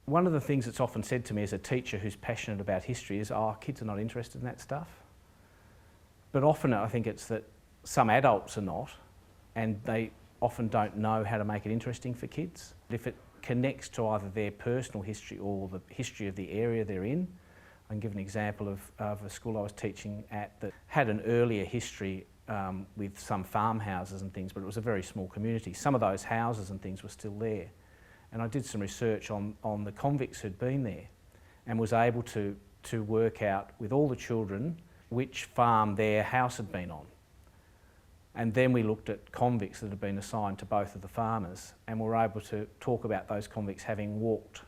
One of the things that's often said to me as a teacher who's passionate about history is, oh, kids are not interested in that stuff. But often I think it's that some adults are not, and they often don't know how to make it interesting for kids. If it connects to either their personal history or the history of the area they're in. I can give an example of a school I was teaching at that had an earlier history with some farmhouses and things, but it was a very small community. Some of those houses and things were still there. And I did some research on the convicts who'd been there and was able to work out with all the children which farm their house had been on. And then we looked at convicts that had been assigned to both of the farmers, and were able to talk about those convicts having walked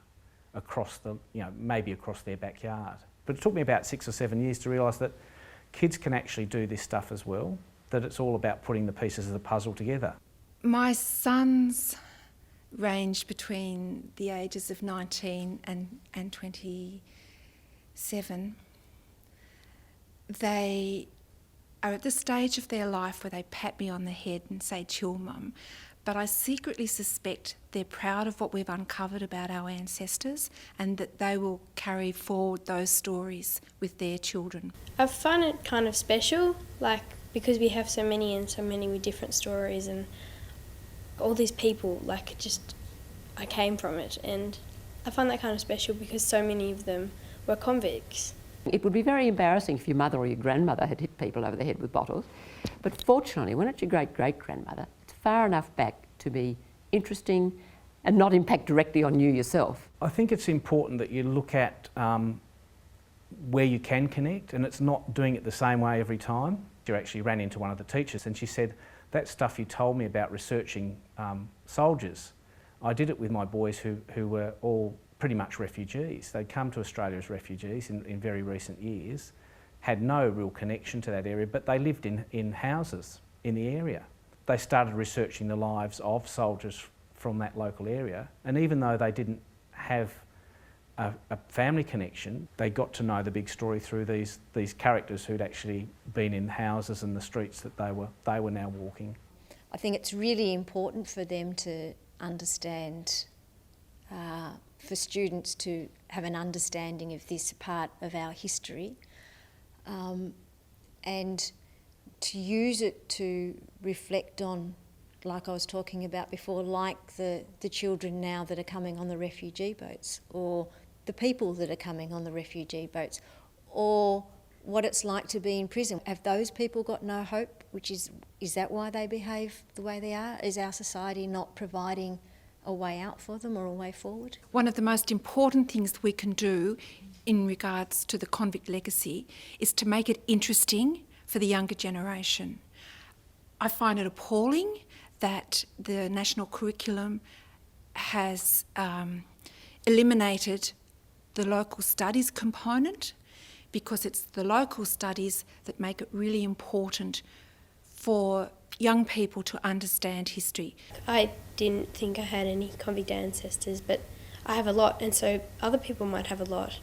across maybe across their backyard. But it took me about 6 or 7 years to realise that kids can actually do this stuff as well, that it's all about putting the pieces of the puzzle together. My sons range between the ages of 19 and 27. They are at the stage of their life where they pat me on the head and say, "Chill, Mum," but I secretly suspect they're proud of what we've uncovered about our ancestors and that they will carry forward those stories with their children. I find it kind of special, because we have so many with different stories, and all these people, I came from it, and I find that kind of special because so many of them were convicts. It would be very embarrassing if your mother or your grandmother had hit people over the head with bottles, but fortunately, when it's your great-great-grandmother, it's far enough back to be interesting and not impact directly on you yourself. I think it's important that you look at where you can connect, and it's not doing it the same way every time. I actually ran into one of the teachers and she said, "That stuff you told me about researching soldiers, I did it with my boys who were all pretty much refugees. They'd come to Australia as refugees in very recent years, had no real connection to that area, but they lived in houses in the area. They started researching the lives of soldiers from that local area, and even though they didn't have a family connection, they got to know the big story through these characters who'd actually been in houses and the streets that they were now walking." I think it's really important for them to understand, for students to have an understanding of this part of our history, and to use it to reflect on, like I was talking about before, like the children now that are coming on the refugee boats, or the people that are coming on the refugee boats, or what it's like to be in prison. Have those people got no hope? Is that why they behave the way they are? Is our society not providing a way out for them or a way forward? One of the most important things that we can do in regards to the convict legacy is to make it interesting for the younger generation. I find it appalling that the national curriculum has eliminated the local studies component, because it's the local studies that make it really important for young people to understand history. I didn't think I had any convict ancestors, but I have a lot, and so other people might have a lot.